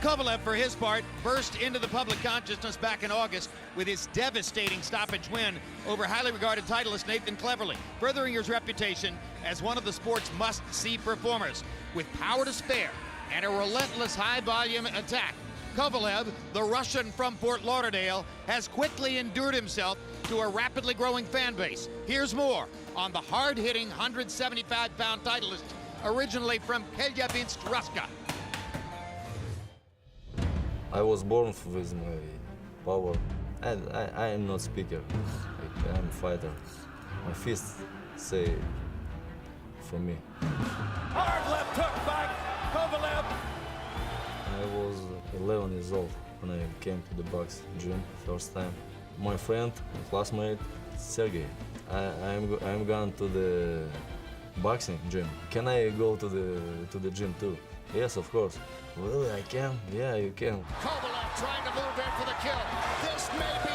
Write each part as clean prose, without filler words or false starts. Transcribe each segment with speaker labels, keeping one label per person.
Speaker 1: Kovalev, for his part, burst into the public consciousness back in August with his devastating stoppage win over highly regarded titleist Nathan Cleverly, furthering his reputation as one of the sport's must-see performers. With power to spare and a relentless high-volume attack, Kovalev, the Russian from Fort Lauderdale, has quickly endured himself to a rapidly growing fan base. Here's more on the hard-hitting 175-pound titleist, originally from Chelyabinsk, Russia.
Speaker 2: I was born with my power. I am not speaker. I am fighter. My fists say for me.
Speaker 3: Hard left hook by Kovalev.
Speaker 2: I was 11 years old when I came to the box gym first time. My friend, classmate, Sergei. I'm going to the boxing gym. Can I go to the gym too? Yes, of course. Well, I can. Yeah, you can.
Speaker 3: Kovalev trying to move in for the kill. This may be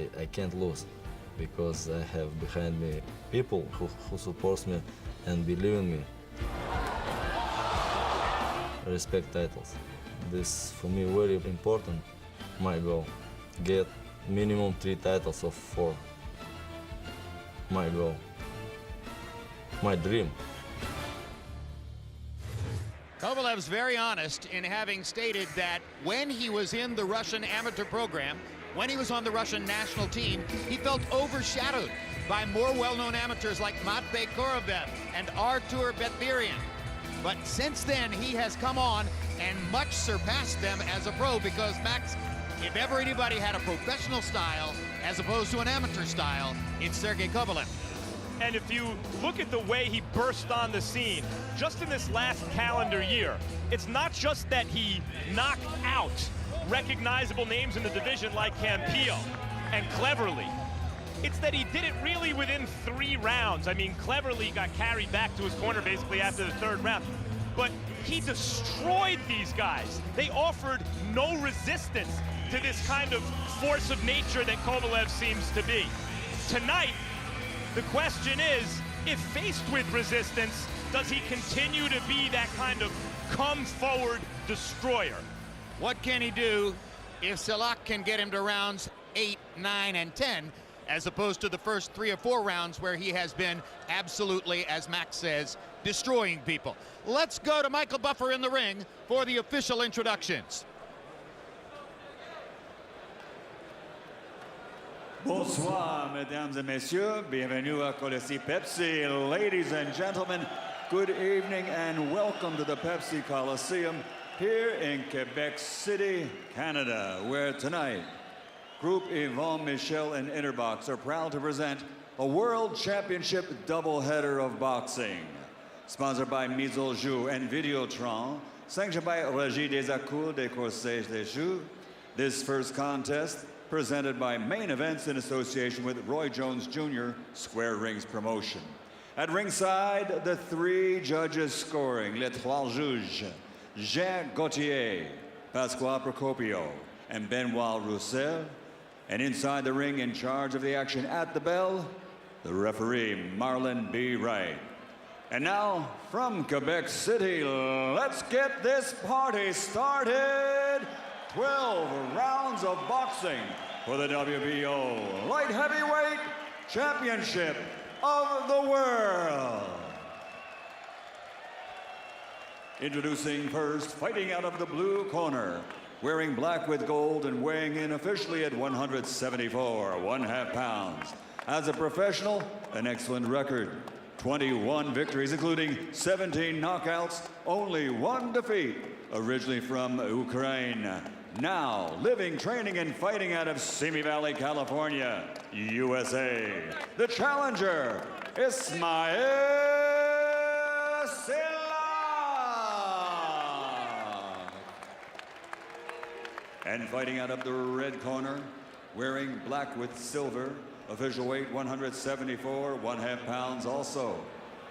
Speaker 3: it.
Speaker 2: I can't lose because I have behind me people who support me and believe in me. Respect titles. This for me very important. My goal, get minimum 3 titles of 4. My goal, my dream.
Speaker 1: Kovalev's very honest in having stated that when he was in the Russian amateur program, when he was on the Russian national team, he felt overshadowed by more well-known amateurs like Matvey Korobev and Artur Beterian. But since then, he has come on and much surpassed them as a pro because, Max, if ever anybody had a professional style as opposed to an amateur style, it's Sergei Kovalev.
Speaker 4: And if you look at the way he burst on the scene, just in this last calendar year, it's not just that he knocked out recognizable names in the division like Campillo and Cleverly. It's that he did it really within 3 rounds. I mean, Cleverly got carried back to his corner basically after the 3rd round. But he destroyed these guys. They offered no resistance to this kind of force of nature that Kovalev seems to be. Tonight, the question is, if faced with resistance, does he continue to be that kind of come-forward destroyer?
Speaker 1: What can he do if Seilakhh can get him to rounds 8, 9, and 10, as opposed to the first 3 or 4 rounds where he has been absolutely, as Max says, destroying people? Let's go to Michael Buffer in the ring for the official introductions.
Speaker 5: Bonsoir, mesdames et messieurs. Bienvenue à Coliseum Pepsi. Ladies and gentlemen, good evening and welcome to the Pepsi Coliseum here in Quebec City, Canada, where tonight, Group Yvon Michel and Interbox are proud to present a World Championship doubleheader of boxing. Sponsored by Mise au Jeu and Videotron, sanctioned by Régie des Accords des Corsets des Jeux, this first contest presented by Main Events in association with Roy Jones Jr. Square Rings Promotion. At ringside, the 3 judges scoring, les 3 juges, Jean Gauthier, Pasquale Procopio, and Benoit Roussel. And inside the ring, in charge of the action at the bell, the referee, Marlon B. Wright. And now, from Quebec City, let's get this party started. 12 rounds of boxing for the WBO Light Heavyweight Championship of the World. Introducing first, fighting out of the blue corner, wearing black with gold and weighing in officially at 174 1/2 pounds. As a professional, an excellent record. 21 victories, including 17 knockouts, only 1 defeat. Originally from Ukraine, now living, training, and fighting out of Simi Valley, California, USA. The challenger, Ismail Seilakhh. And fighting out of the red corner, wearing black with silver, official weight 174 1/2 pounds also.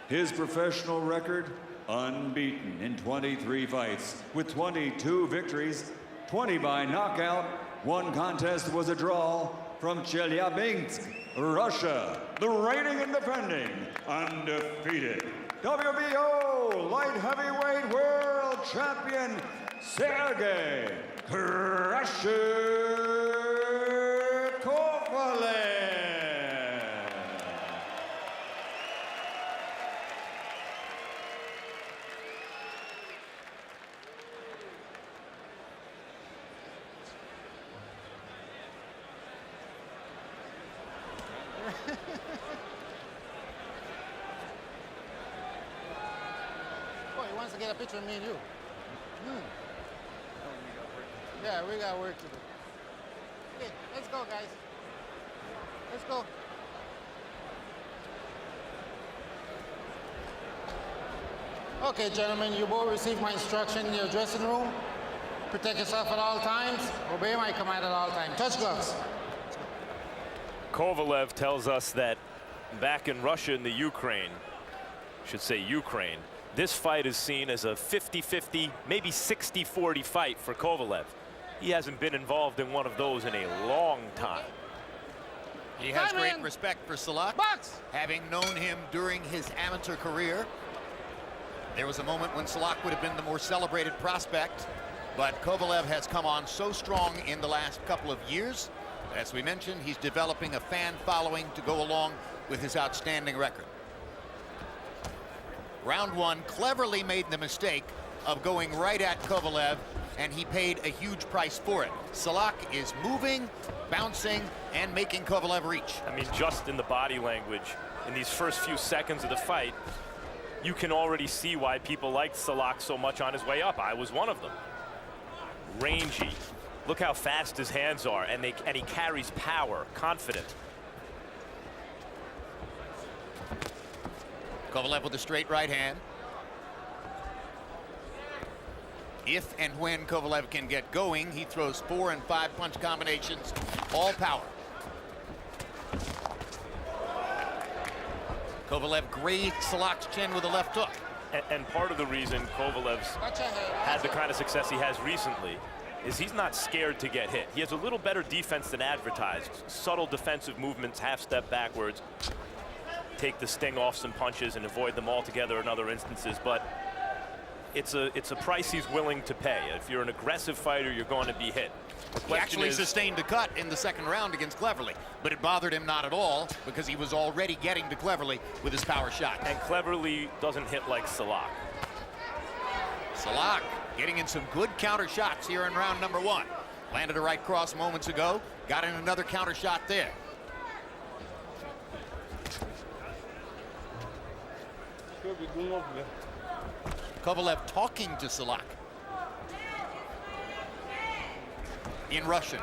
Speaker 5: His professional record, unbeaten in 23 fights with 22 victories, 20 by knockout. 1 contest was a draw. From Chelyabinsk, Russia, the reigning and defending undefeated WBO light heavyweight world champion, Sergei Crusher Kovalev.
Speaker 6: Boy, he wants to get a picture of me and you. Yeah, we got work to do. Okay, let's go, guys. Let's go. Okay, gentlemen, you both received my instruction in your dressing room. Protect yourself at all times. Obey my command at all times. Touch gloves.
Speaker 4: Kovalev tells us that back in Russia and the Ukraine, this fight is seen as a 50-50, maybe 60-40 fight for Kovalev. He hasn't been involved in one of those in a long time.
Speaker 1: He has great respect for Silakh's, having known him during his amateur career. There was a moment when Silakh's would have been the more celebrated prospect, but Kovalev has come on so strong in the last couple of years. As we mentioned, he's developing a fan following to go along with his outstanding record. Round one cleverly made the mistake of going right at Kovalev, and he paid a huge price for it. Silakh's is moving, bouncing, and making Kovalev reach.
Speaker 4: I mean, just in the body language, in these first few seconds of the fight, you can already see why people liked Silakh's so much on his way up. I was one of them. Rangy. Look how fast his hands are, and he carries power, confident.
Speaker 1: Kovalev with a straight right hand. If and when Kovalev can get going, he throws 4 and 5 punch combinations, all power. Kovalev grazed Silakh's chin with a left hook.
Speaker 4: And part of the reason Kovalev's had the kind of success he has recently is he's not scared to get hit. He has a little better defense than advertised. Subtle defensive movements, half step backwards, take the sting off some punches and avoid them altogether in other instances, but it's a price he's willing to pay. If you're an aggressive fighter, you're going to be hit.
Speaker 1: He actually sustained a cut in the second round against Cleverly, but it bothered him not at all because he was already getting to Cleverly with his power shot.
Speaker 4: And Cleverly doesn't hit like Silakh's.
Speaker 1: Silakh's getting in some good counter shots here in round number one. Landed a right cross moments ago, got in another counter shot there. Kovalev talking to Silakh's in Russian.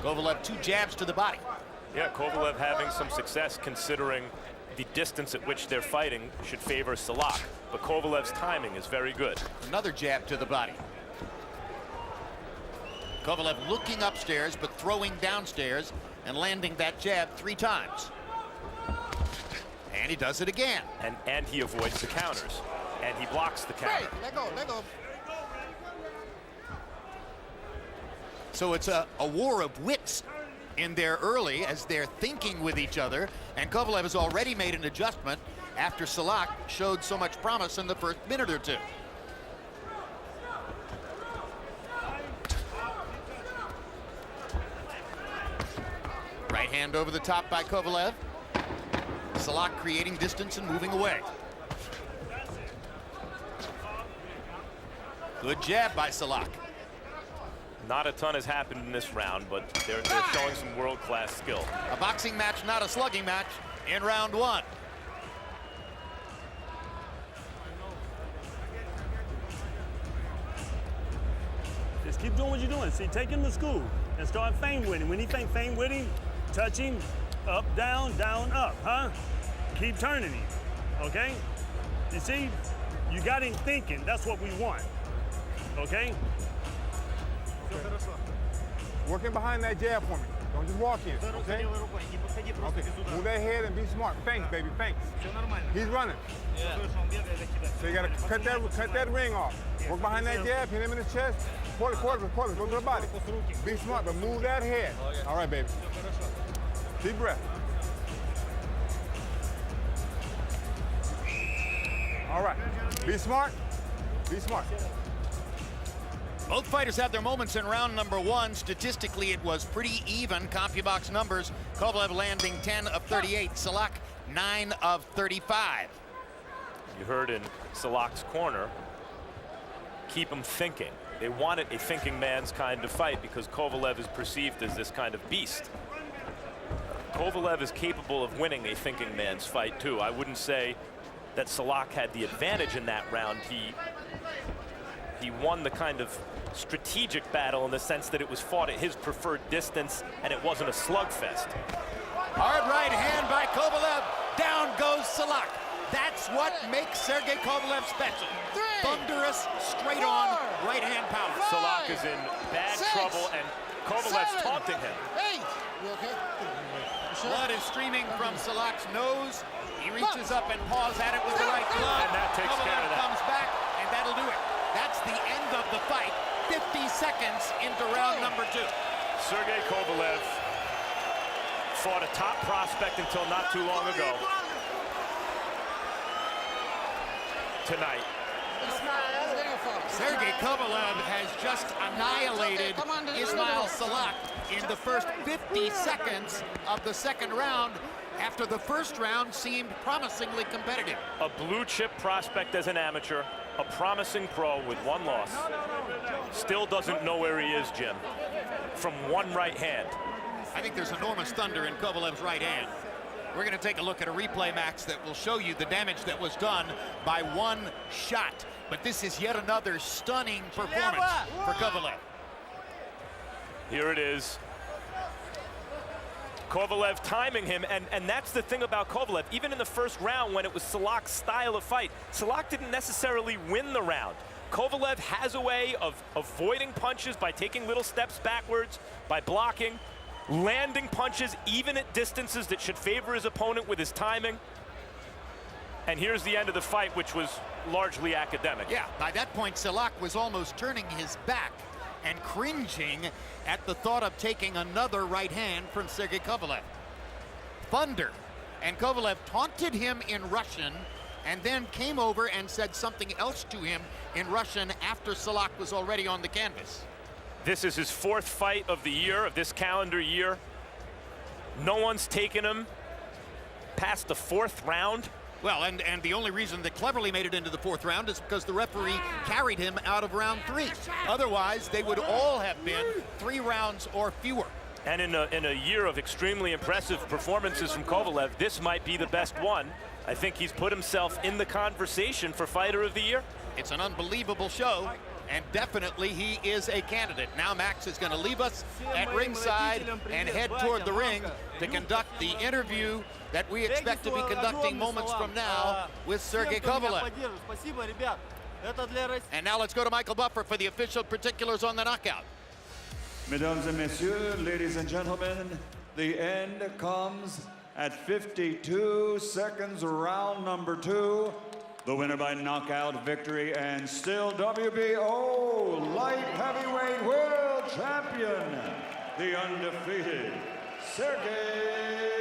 Speaker 1: Kovalev 2 jabs to the body.
Speaker 4: Yeah, Kovalev having some success considering the distance at which they're fighting should favor Silakh's, but Kovalev's timing is very good.
Speaker 1: Another jab to the body. Kovalev looking upstairs but throwing downstairs and landing that jab 3 times. And he does it again.
Speaker 4: And he avoids the counters. And he blocks the counter.
Speaker 6: Hey, let go.
Speaker 1: So it's a war of wits in there early as they're thinking with each other. And Kovalev has already made an adjustment after Silakh's showed so much promise in the first minute or two. Right hand over the top by Kovalev. Silakh's creating distance and moving away. Good jab by Silakh's.
Speaker 4: Not a ton has happened in this round, but they're showing some world-class skill.
Speaker 1: A boxing match, not a slugging match in round one.
Speaker 7: Just keep doing what you're doing. See, take him to school and start feint with him. When he feint with him, touch him, up, down, up, huh? Keep turning him, okay? You see, you got him thinking. That's what we want, okay?
Speaker 8: Working behind that jab for me. Don't just walk in, okay? Okay. Move that head and be smart. Thanks, baby, thanks. He's running. So you gotta cut that ring off. Work behind that jab, hit him in the chest. Pull it, go to the body. Be smart, but move that head. All right, baby. Deep breath. All right. Be smart. Be smart.
Speaker 1: Both fighters had their moments in round number one. Statistically, it was pretty even. CompuBox numbers, Kovalev landing 10 of 38, Silakh's 9 of 35.
Speaker 4: You heard in Silakh's corner, keep him thinking. They wanted a thinking man's kind of fight because Kovalev is perceived as this kind of beast. Kovalev is capable of winning a thinking man's fight too. I wouldn't say that Silakh's had the advantage in that round. He won the kind of strategic battle in the sense that it was fought at his preferred distance and it wasn't a slugfest.
Speaker 1: Hard right hand by Kovalev. Down goes Silakh's. That's what makes Sergei Kovalev special. Thunderous, straight-on right-hand power.
Speaker 4: Silakh's is in bad trouble and Kovalev's taunting him.
Speaker 6: You okay?
Speaker 1: Blood is streaming from Silakh's nose. He reaches up and paws at it with the right glove.
Speaker 4: And that takes care of that.
Speaker 1: Comes back, and that'll do it. That's the end of the fight. 50 seconds into round number two.
Speaker 4: Sergei Kovalev fought a top prospect until not too long ago. Tonight.
Speaker 1: Sergei Kovalev has just annihilated Ismail Silakh's in the first 50 seconds of the second round after the first round seemed promisingly competitive.
Speaker 4: A blue chip prospect as an amateur, a promising pro with one loss. Still doesn't know where he is, Jim, from one right hand.
Speaker 1: I think there's enormous thunder in Kovalev's right hand. We're going to take a look at a replay, Max, that will show you the damage that was done by one shot. But this is yet another stunning performance for Kovalev.
Speaker 4: Here it is. Kovalev timing him, and that's the thing about Kovalev. Even in the first round, when it was Silakh's style of fight, Silakh's didn't necessarily win the round. Kovalev has a way of avoiding punches by taking little steps backwards, by blocking, landing punches even at distances that should favor his opponent with his timing. And here's the end of the fight, which was largely academic.
Speaker 1: Yeah, by that point, Silakh's was almost turning his back and cringing at the thought of taking another right hand from Sergei Kovalev. Thunder. And Kovalev taunted him in Russian and then came over and said something else to him in Russian after Silakh's was already on the canvas.
Speaker 4: This is his fourth fight of the year, of this calendar year. No one's taken him past the fourth round.
Speaker 1: Well, and the only reason that Cleverly made it into the fourth round is because the referee carried him out of round three. Otherwise, they would all have been 3 rounds or fewer.
Speaker 4: And in a year of extremely impressive performances from Kovalev, this might be the best one. I think he's put himself in the conversation for Fighter of the Year.
Speaker 1: It's an unbelievable show, and definitely he is a candidate. Now Max is going to leave us at ringside and head toward the ring to conduct the interview that we expect to be conducting moments from now with Sergei Kovalev. And now let's go to Michael Buffer for the official particulars on the knockout.
Speaker 5: Mesdames et messieurs, ladies and gentlemen, the end comes at 52 seconds, round number 2. The winner by knockout victory and still WBO light heavyweight world champion, the undefeated Sergei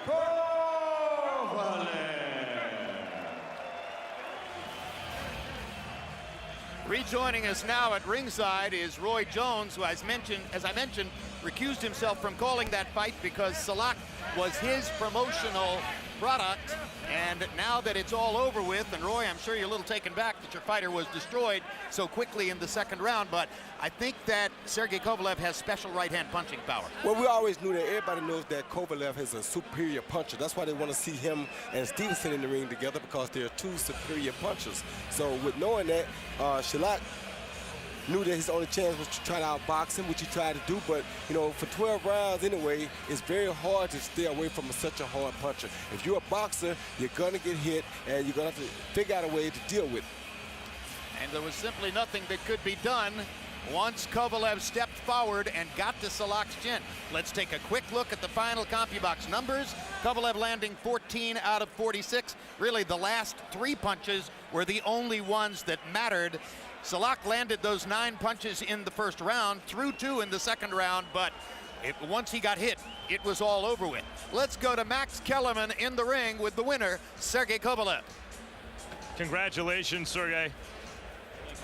Speaker 5: Kovalev.
Speaker 1: Rejoining us now at ringside is Roy Jones, who, as I mentioned, recused himself from calling that fight because Silakh's was his promotional product. And now that it's all over with, and Roy, I'm sure you're a little taken back that your fighter was destroyed so quickly in the second round, but I think that Sergei Kovalev has special right-hand punching power.
Speaker 9: Well, we always knew that. Everybody knows that Kovalev is a superior puncher. That's why they want to see him and Stevenson in the ring together, because they're 2 superior punchers. So with knowing that, Silakh's knew that his only chance was to try to outbox him, which he tried to do, but, you know, for 12 rounds anyway, it's very hard to stay away from such a hard puncher. If you're a boxer, you're going to get hit, and you're going to have to figure out a way to deal with it.
Speaker 1: And there was simply nothing that could be done once Kovalev stepped forward and got to Silakh's chin. Let's take a quick look at the final CompuBox numbers. Kovalev landing 14 out of 46. Really, the last 3 punches were the only ones that mattered. Silakh's landed those 9 punches in the first round, threw 2 in the second round, but Once he got hit, it was all over with. Let's go to Max Kellerman in the ring with the winner, Sergei Kovalev.
Speaker 4: Congratulations, Sergei,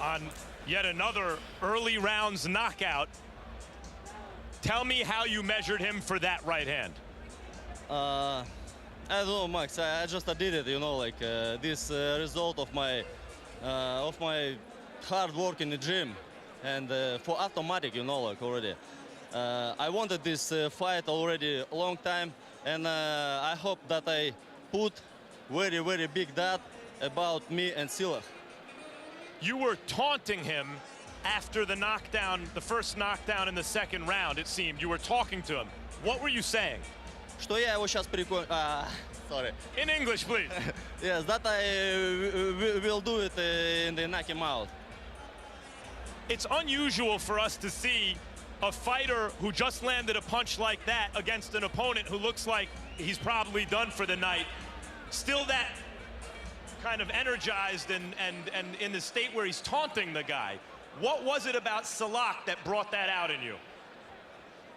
Speaker 4: on yet another early rounds knockout. Tell me how you measured him for that right hand.
Speaker 2: I don't know, Max. I just did it, you know, like this result of my hard work in the gym, and for automatic, you know, like already. I wanted this fight already a long time, and I hope that I put very, very big dot about me and Silach.
Speaker 4: You were taunting him after the knockdown, the first knockdown in the second round, it seemed. You were talking to him. What were you saying?
Speaker 2: Что я его сейчас прикончу. Sorry.
Speaker 4: In English, please.
Speaker 2: Yes, that I will do it in the knock him out.
Speaker 4: It's unusual for us to see a fighter who just landed a punch like that against an opponent who looks like he's probably done for the night. Still that kind of energized and in the state where he's taunting the guy. What was it about Seilach that brought that out in you?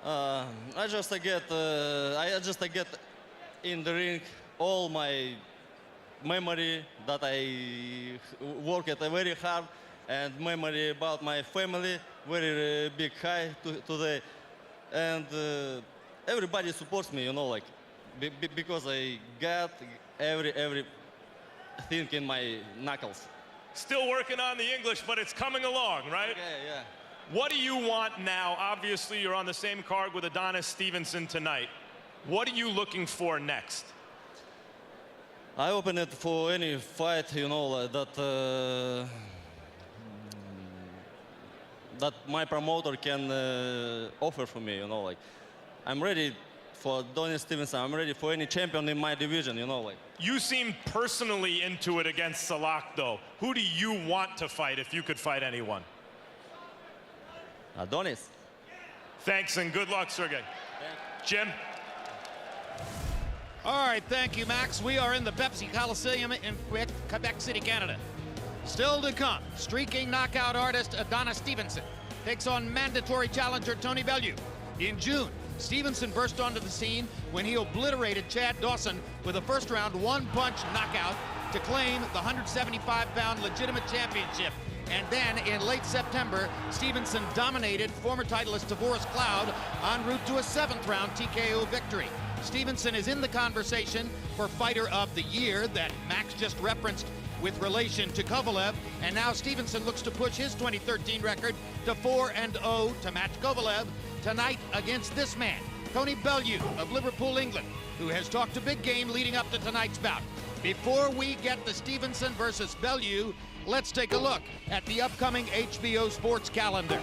Speaker 2: I just get in the ring all my memory that I worked very hard, and memory about my family very big high today, and everybody supports me, you know, like because I got every thing in my knuckles.
Speaker 4: Still working on the English, but it's coming along, right?
Speaker 2: Okay, yeah.
Speaker 4: What do you want now? Obviously, you're on the same card with Adonis Stevenson tonight. What are you looking for next?
Speaker 2: I open it for any fight, you know, that that my promoter can offer for me, you know, like I'm ready for Adonis Stevenson. I'm ready for any champion in my division, you know, like.
Speaker 4: You seem personally into it against Seilach, though. Who do you want to fight if you could fight anyone?
Speaker 2: Adonis.
Speaker 4: Thanks and good luck, Sergei. Jim?
Speaker 1: All right, thank you, Max. We are in the Pepsi Coliseum in Quebec City, Canada. Still to come, streaking knockout artist Adonis Stevenson takes on mandatory challenger Tony Bellew. In June, Stevenson burst onto the scene when he obliterated Chad Dawson with a first-round one-punch knockout to claim the 175-pound legitimate championship. And then in late September, Stevenson dominated former titleist Tavoris Cloud en route to a seventh-round TKO victory. Stevenson is in the conversation for Fighter of the Year that Max just referenced with relation to Kovalev, and now Stevenson looks to push his 2013 record to 4-0 to match Kovalev tonight against this man, Tony Bellew of Liverpool, England, who has talked a big game leading up to tonight's bout. Before we get to Stevenson versus Bellew, let's take a look at the upcoming HBO Sports calendar.